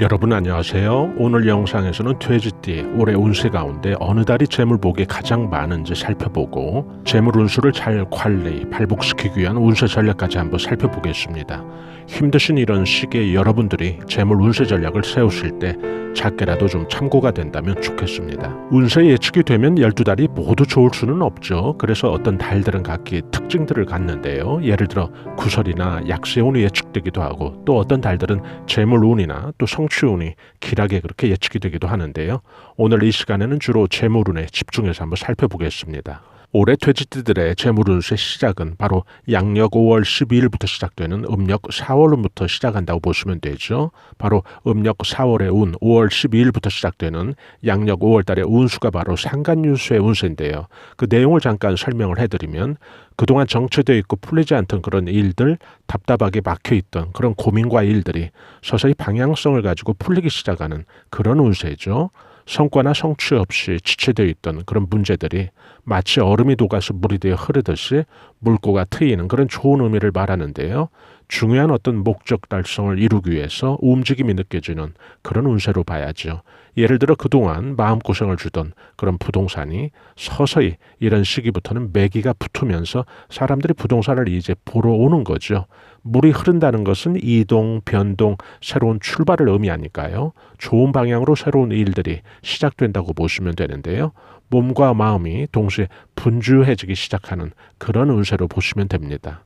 여러분 안녕하세요. 오늘 영상에서는 돼지띠의 올해 운세 가운데 어느 달이 재물복이 가장 많은지 살펴보고 재물 운수를 잘 관리, 발복시키기 위한 운세 전략까지 한번 살펴보겠습니다. 힘드신 이런 시기에 여러분들이 재물 운세 전략을 세우실 때 작게라도 좀 참고가 된다면 좋겠습니다. 운세 예측이 되면 12달이 모두 좋을 수는 없죠. 그래서 어떤 달들은 각기 특징들을 갖는데요. 예를 들어 구설이나 약세운이 예측되기도 하고 또 어떤 달들은 재물운이나 또 성취운이 길하게 그렇게 예측이 되기도 하는데요. 오늘 이 시간에는 주로 재물운에 집중해서 한번 살펴보겠습니다. 올해 돼지띠들의 재물운수의 시작은 바로 양력 5월 12일부터 시작되는 음력 4월부터 시작한다고 보시면 되죠. 바로 음력 4월의 운, 5월 12일부터 시작되는 양력 5월달의 운수가 바로 상간유수의 운세인데요. 그 내용을 잠깐 설명을 해드리면 그동안 정체되어 있고 풀리지 않던 그런 일들, 답답하게 막혀있던 그런 고민과 일들이 서서히 방향성을 가지고 풀리기 시작하는 그런 운세죠. 성과나 성취 없이 지체되어 있던 그런 문제들이 마치 얼음이 녹아서 물이 되어 흐르듯이 물고가 트이는 그런 좋은 의미를 말하는데요. 중요한 어떤 목적 달성을 이루기 위해서 움직임이 느껴지는 그런 운세로 봐야죠. 예를 들어 그동안 마음고생을 주던 그런 부동산이 서서히 이런 시기부터는 매기가 붙으면서 사람들이 부동산을 이제 보러 오는 거죠. 물이 흐른다는 것은 이동, 변동, 새로운 출발을 의미하니까요. 좋은 방향으로 새로운 일들이 시작된다고 보시면 되는데요. 몸과 마음이 동시에 분주해지기 시작하는 그런 운세로 보시면 됩니다.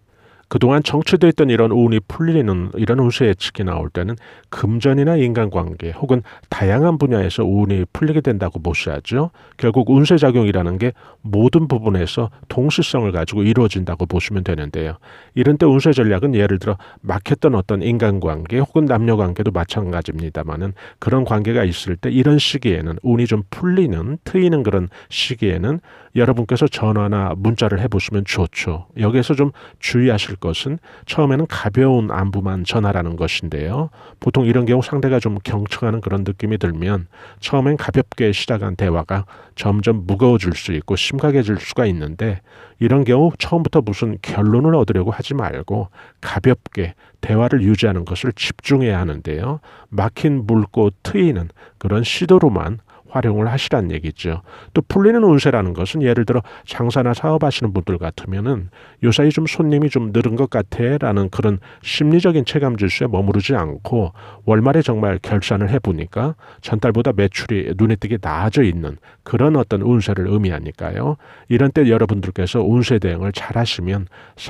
그동안 정체되어 있던 이런 운이 풀리는 이런 운세 예측이 나올 때는 금전이나 인간관계 혹은 다양한 분야에서 운이 풀리게 된다고 보셔야죠. 결국 운세작용이라는 게 모든 부분에서 동시성을 가지고 이루어진다고 보시면 되는데요. 이런 때 운세 전략은 예를 들어 막혔던 어떤 인간관계 혹은 남녀관계도 마찬가지입니다만은 그런 관계가 있을 때 이런 시기에는 운이 좀 풀리는, 트이는 그런 시기에는 여러분께서 전화나 문자를 해보시면 좋죠. 여기에서 좀 주의하실 것은 처음에는 가벼운 안부만 전하라는 것인데요. 보통 이런 경우 상대가 좀 경청하는 그런 느낌이 들면 처음엔 가볍게 시작한 대화가 점점 무거워질 수 있고 심각해질 수가 있는데 이런 경우 처음부터 무슨 결론을 얻으려고 하지 말고 가볍게 대화를 유지하는 것을 집중해야 하는데요. 막힌 물고 트이는 그런 시도로만 활용을 하시란 얘기죠. 또 풀리는 운세라는 것은 예를 들어 장사나 사업하시는 분들 같으면은 요사이 좀 손님이 좀 늘은 것 같아라는 그런 심리적인 체감 지수에 머무르지 않고 월말에 정말 결산을 해보니까 전달보다 매출이 눈에 띄게 나아져 있는 그런 어떤 운세를 의미하니까요. 이런 때 여러분들께서 운세 대응을 잘 하시면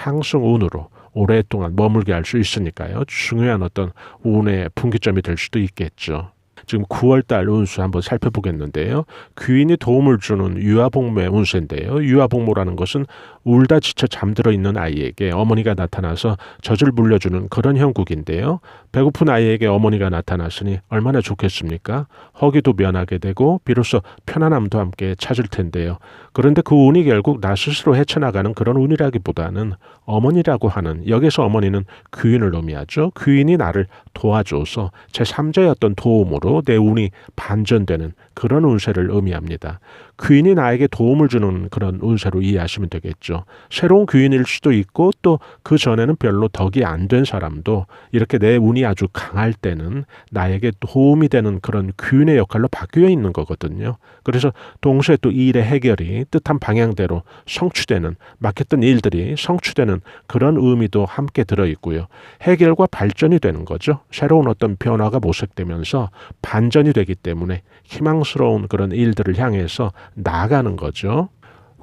상승운으로 오랫동안 머물게 할 수 있으니까요. 중요한 어떤 운의 분기점이 될 수도 있겠죠. 지금 9월달 운수 한번 살펴보겠는데요. 귀인이 도움을 주는 유아복모의 운세인데요. 유아복모라는 것은 울다 지쳐 잠들어 있는 아이에게 어머니가 나타나서 젖을 물려주는 그런 형국인데요. 배고픈 아이에게 어머니가 나타났으니 얼마나 좋겠습니까? 허기도 면하게 되고 비로소 편안함도 함께 찾을 텐데요. 그런데 그 운이 결국 나 스스로 헤쳐나가는 그런 운이라기보다는 어머니라고 하는, 여기서 어머니는 귀인을 의미하죠. 귀인이 나를 도와줘서 제3자의 어떤 도움으로 내 운이 반전되는 그런 운세를 의미합니다. 귀인이 나에게 도움을 주는 그런 운세로 이해하시면 되겠죠. 새로운 귀인일 수도 있고 또 그 전에는 별로 덕이 안 된 사람도 이렇게 내 운이 아주 강할 때는 나에게 도움이 되는 그런 귀인의 역할로 바뀌어 있는 거거든요. 그래서 동시에 또 이 일의 해결이 뜻한 방향대로 성취되는, 막혔던 일들이 성취되는 그런 의미도 함께 들어있고요. 해결과 발전이 되는 거죠. 새로운 어떤 변화가 모색되면서 반전이 되기 때문에 희망스러운 그런 일들을 향해서 나아가는 거죠.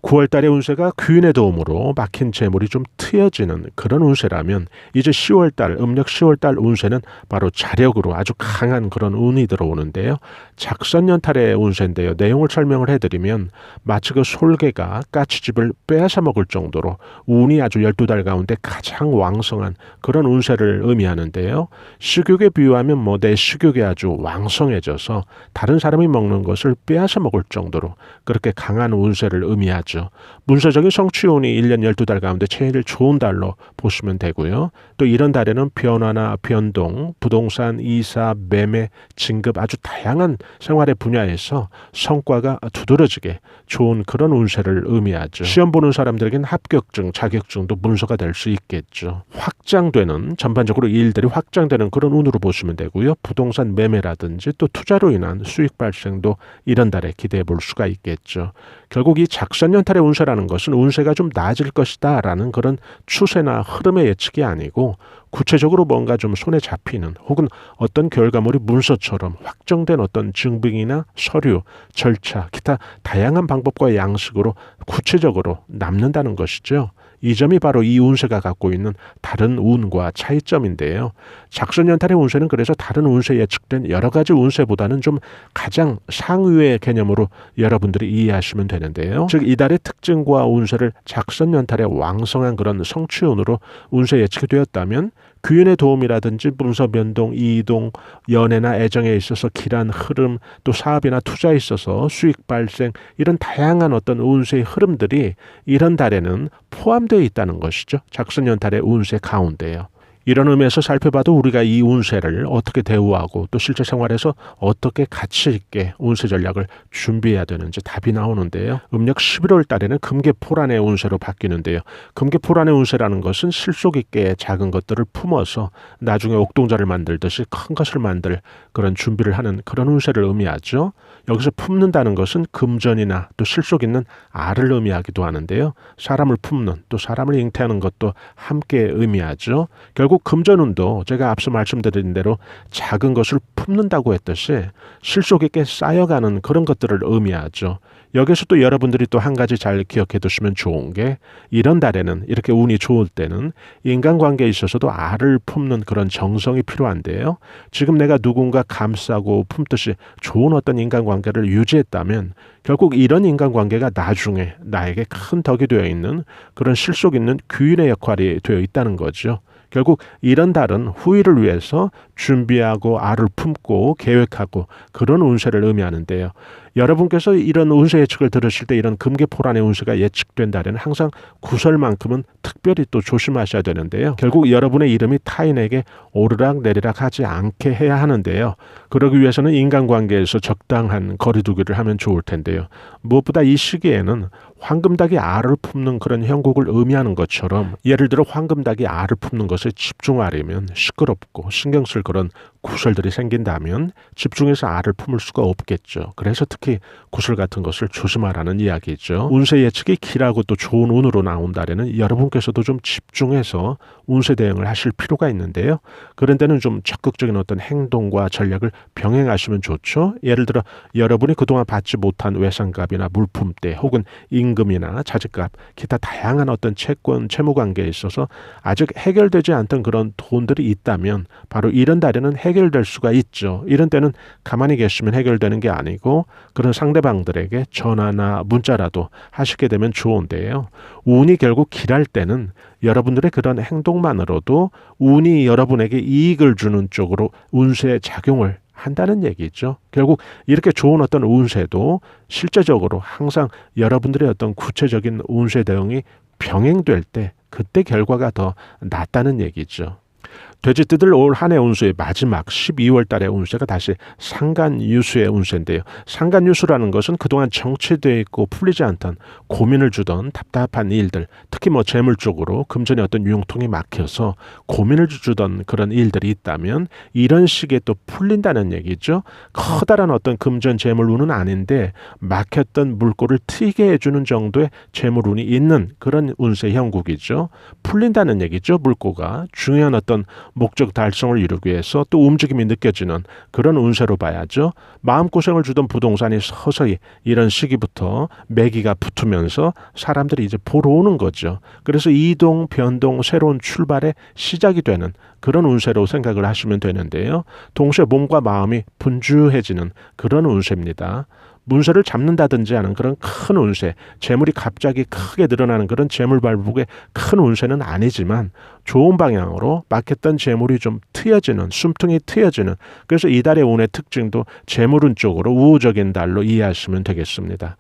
9월달의 운세가 귀인의 도움으로 막힌 재물이 좀 트여지는 그런 운세라면 이제 10월달, 음력 10월달 운세는 바로 자력으로 아주 강한 그런 운이 들어오는데요. 작선연탈의 운세인데요. 내용을 설명을 해드리면 마치 그 솔개가 까치집을 빼앗아 먹을 정도로 운이 아주 12달 가운데 가장 왕성한 그런 운세를 의미하는데요. 식욕에 비유하면 내 식욕이 아주 왕성해져서 다른 사람이 먹는 것을 빼앗아 먹을 정도로 그렇게 강한 운세를 의미하죠. 의미하죠. 문서적인 성취운이 1년 12달 가운데 제일 좋은 달로 보시면 되고요. 또 이런 달에는 변화나 변동, 부동산, 이사, 매매, 진급 아주 다양한 생활의 분야에서 성과가 두드러지게 좋은 그런 운세를 의미하죠. 시험 보는 사람들에겐 합격증, 자격증도 문서가 될 수 있겠죠. 확장되는, 전반적으로 일들이 확장되는 그런 운으로 보시면 되고요. 부동산 매매라든지 또 투자로 인한 수익 발생도 이런 달에 기대해 볼 수가 있겠죠. 결국 이 작선연탈의 운세라는 것은 운세가 좀 나아질 것이다 라는 그런 추세나 흐름의 예측이 아니고 구체적으로 뭔가 좀 손에 잡히는 혹은 어떤 결과물이 문서처럼 확정된 어떤 증빙이나 서류, 절차, 기타 다양한 방법과 양식으로 구체적으로 남는다는 것이죠. 이 점이 바로 이 운세가 갖고 있는 다른 운과 차이점인데요. 작선연탈의 운세는 그래서 다른 운세에 예측된 여러 가지 운세보다는 좀 가장 상위의 개념으로 여러분들이 이해하시면 되는데요. 즉 이달의 특징과 운세를 작선연탈의 왕성한 그런 성취운으로 운세 예측이 되었다면 귀인의 도움이라든지 문서 변동, 이동, 연애나 애정에 있어서 길한 흐름, 또 사업이나 투자에 있어서 수익 발생 이런 다양한 어떤 운세의 흐름들이 이런 달에는 포함되어 있다는 것이죠. 작선연탈의 운세 가운데요. 이런 의미에서 살펴봐도 우리가 이 운세를 어떻게 대우하고 또 실제 생활에서 어떻게 가치 있게 운세 전략을 준비해야 되는지 답이 나오는데요. 음력 11월 달에는 금계포란의 운세로 바뀌는데요. 금계포란의 운세라는 것은 실속 있게 작은 것들을 품어서 나중에 옥동자를 만들듯이 큰 것을 만들 그런 준비를 하는 그런 운세를 의미하죠. 여기서 품는다는 것은 금전이나 또 실속 있는 알을 의미하기도 하는데요. 사람을 품는 또 사람을 잉태하는 것도 함께 의미하죠. 결국 금전운도 제가 앞서 말씀드린 대로 작은 것을 품는다고 했듯이 실속 있게 쌓여가는 그런 것들을 의미하죠. 여기서 또 여러분들이 또 한 가지 잘 기억해 두시면 좋은 게 이런 달에는 이렇게 운이 좋을 때는 인간관계에 있어서도 알을 품는 그런 정성이 필요한데요. 지금 내가 누군가 감싸고 품듯이 좋은 어떤 인간관계를 유지했다면 결국 이런 인간관계가 나중에 나에게 큰 덕이 되어 있는 그런 실속 있는 귀인의 역할이 되어 있다는 거죠. 결국 이런 달은 후일을 위해서 준비하고 알을 품고 계획하고 그런 운세를 의미하는데요. 여러분께서 이런 운세 예측을 들으실 때 이런 금계포란의 운세가 예측된 달에는 항상 구설만큼은 특별히 또 조심하셔야 되는데요. 결국 여러분의 이름이 타인에게 오르락 내리락 하지 않게 해야 하는데요. 그러기 위해서는 인간관계에서 적당한 거리두기를 하면 좋을 텐데요. 무엇보다 이 시기에는 황금닭이 알을 품는 그런 형국을 의미하는 것처럼 예를 들어 황금닭이 알을 품는 것에 집중하려면 시끄럽고 신경 쓸 그런 구설들이 생긴다면 집중해서 알을 품을 수가 없겠죠. 그래서 특히 구설 같은 것을 조심하라는 이야기죠. 운세 예측이 길하고 또 좋은 운으로 나온 달에는 여러분께서도 좀 집중해서 운세 대응을 하실 필요가 있는데요. 그런 데는 좀 적극적인 어떤 행동과 전략을 병행하시면 좋죠. 예를 들어 여러분이 그동안 받지 못한 외상값이나 물품대 혹은 임금이나 자식값, 기타 다양한 어떤 채권, 채무관계에 있어서 아직 해결되지 않던 그런 돈들이 있다면 바로 이런 달에는 해결될 수가 있죠. 이런 때는 가만히 계시면 해결되는 게 아니고 그런 상대방들에게 전화나 문자라도 하시게 되면 좋은데요. 운이 결국 길할 때는 여러분들의 그런 행동만으로도 운이 여러분에게 이익을 주는 쪽으로 운세의 작용을 한다는 얘기죠. 결국 이렇게 좋은 어떤 운세도 실제적으로 항상 여러분들의 어떤 구체적인 운세 대응이 병행될 때 그때 결과가 더 낫다는 얘기죠. 돼지띠들 올 한 해 운수의 마지막 12월 달의 운세가 다시 상간유수의 운세인데요. 상간유수라는 것은 그동안 정체되어 있고 풀리지 않던 고민을 주던 답답한 일들, 특히 재물 쪽으로 금전의 어떤 융통이 막혀서 고민을 주던 그런 일들이 있다면 이런 시기에 또 풀린다는 얘기죠. 커다란 어떤 금전 재물운은 아닌데 막혔던 물꼬를 트이게 해주는 정도의 재물운이 있는 그런 운세 형국이죠. 풀린다는 얘기죠. 물꼬가 중요한 어떤 목적 달성을 이루기 위해서 또 움직임이 느껴지는 그런 운세로 봐야죠. 마음고생을 주던 부동산이 서서히 이런 시기부터 매기가 붙으면서 사람들이 이제 보러 오는 거죠. 그래서 이동, 변동, 새로운 출발의 시작이 되는 그런 운세로 생각을 하시면 되는데요. 동시에 몸과 마음이 분주해지는 그런 운세입니다. 문서를 잡는다든지 하는 그런 큰 운세, 재물이 갑자기 크게 늘어나는 그런 재물 발복의 큰 운세는 아니지만 좋은 방향으로 막혔던 재물이 좀 트여지는, 숨통이 트여지는, 그래서 이달의 운의 특징도 재물운 쪽으로 우호적인 달로 이해하시면 되겠습니다.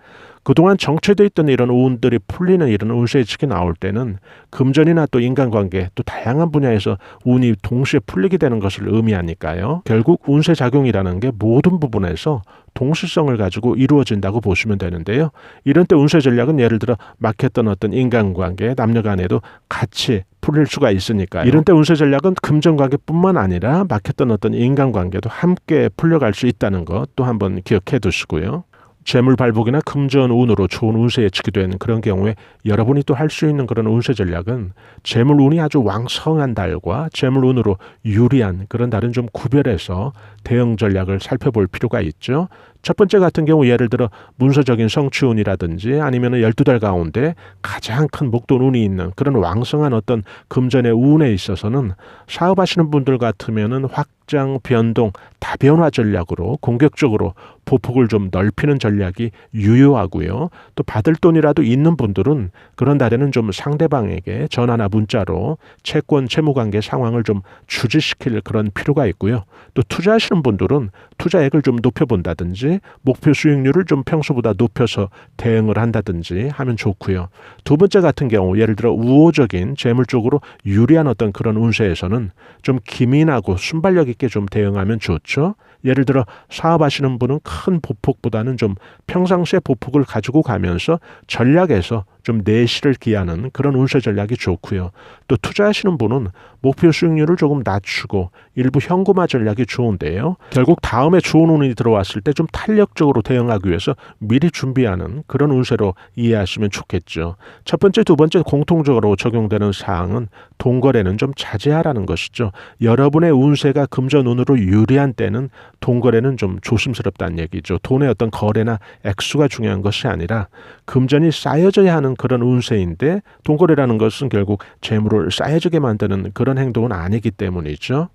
그동안 정체되어 있던 이런 운들이 풀리는 이런 운세 예측이 나올 때는 금전이나 또 인간관계 또 다양한 분야에서 운이 동시에 풀리게 되는 것을 의미하니까요. 결국 운세 작용이라는 게 모든 부분에서 동시성을 가지고 이루어진다고 보시면 되는데요. 이런 때 운세 전략은 예를 들어 막혔던 어떤 인간관계, 남녀 간에도 같이 풀릴 수가 있으니까요. 이런 때 운세 전략은 금전관계뿐만 아니라 막혔던 어떤 인간관계도 함께 풀려갈 수 있다는 것 또 한번 기억해 두시고요. 재물 발복이나 금전 운으로 좋은 운세 예측이 되는 그런 경우에 여러분이 또 할 수 있는 그런 운세 전략은 재물 운이 아주 왕성한 달과 재물 운으로 유리한 그런 달은 좀 구별해서 대응 전략을 살펴볼 필요가 있죠. 첫 번째 같은 경우 예를 들어 문서적인 성취운이라든지 아니면 12달 가운데 가장 큰 목돈 운이 있는 그런 왕성한 어떤 금전의 운에 있어서는 사업하시는 분들 같으면은 확장, 변동, 다변화 전략으로 공격적으로 보폭을 좀 넓히는 전략이 유효하고요. 또 받을 돈이라도 있는 분들은 그런 달에는 좀 상대방에게 전화나 문자로 채권, 채무관계 상황을 좀 주지시킬 그런 필요가 있고요. 또 투자하시는 분들은 투자액을 좀 높여본다든지 목표 수익률을 좀 평소보다 높여서 대응을 한다든지 하면 좋고요. 두 번째 같은 경우 예를 들어 우호적인 재물 쪽으로 유리한 어떤 그런 운세에서는 좀 기민하고 순발력 있게 좀 대응하면 좋죠. 예를 들어 사업하시는 분은 큰 보폭보다는 좀 평상시의 보폭을 가지고 가면서 전략에서 좀 내실을 기하는 그런 운세 전략이 좋고요. 또 투자하시는 분은 목표 수익률을 조금 낮추고 일부 현금화 전략이 좋은데요. 결국 다음에 좋은 운이 들어왔을 때 좀 탄력적으로 대응하기 위해서 미리 준비하는 그런 운세로 이해하시면 좋겠죠. 첫 번째, 두 번째 공통적으로 적용되는 사항은 돈거래는 좀 자제하라는 것이죠. 여러분의 운세가 금전 운으로 유리한 때는 돈거래는 좀 조심스럽다는 얘기죠. 돈의 어떤 거래나 액수가 중요한 것이 아니라 금전이 쌓여져야 하는 그런 운세인데 돈거래라는 것은 결국 재물을 쌓여지게 만드는 그런 행동은 아니기 때문이죠.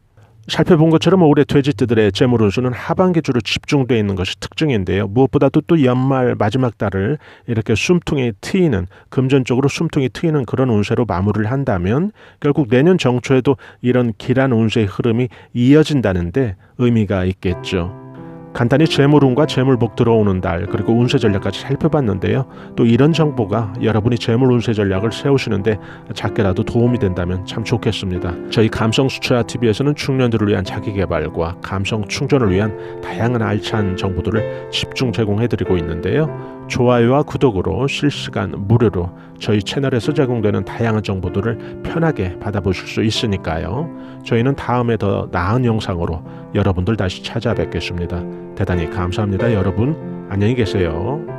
살펴본 것처럼 올해 돼지띠들의 재물 운수는 하반기 주로 집중되어 있는 것이 특징인데요. 무엇보다도 또 연말 마지막 달을 이렇게 숨통이 트이는 금전적으로 숨통이 트이는 그런 운세로 마무리를 한다면 결국 내년 정초에도 이런 길한 운세의 흐름이 이어진다는데 의미가 있겠죠. 간단히 재물운과 재물복 들어오는 달 그리고 운세 전략까지 살펴봤는데요. 또 이런 정보가 여러분이 재물 운세 전략을 세우시는데 작게라도 도움이 된다면 참 좋겠습니다. 저희 감성수채화TV에서는 중년들을 위한 자기개발과 감성 충전을 위한 다양한 알찬 정보들을 집중 제공해드리고 있는데요. 좋아요와 구독으로 실시간 무료로 저희 채널에서 제공되는 다양한 정보들을 편하게 받아보실 수 있으니까요. 저희는 다음에 더 나은 영상으로 여러분들 다시 찾아뵙겠습니다. 대단히 감사합니다. 여러분 안녕히 계세요.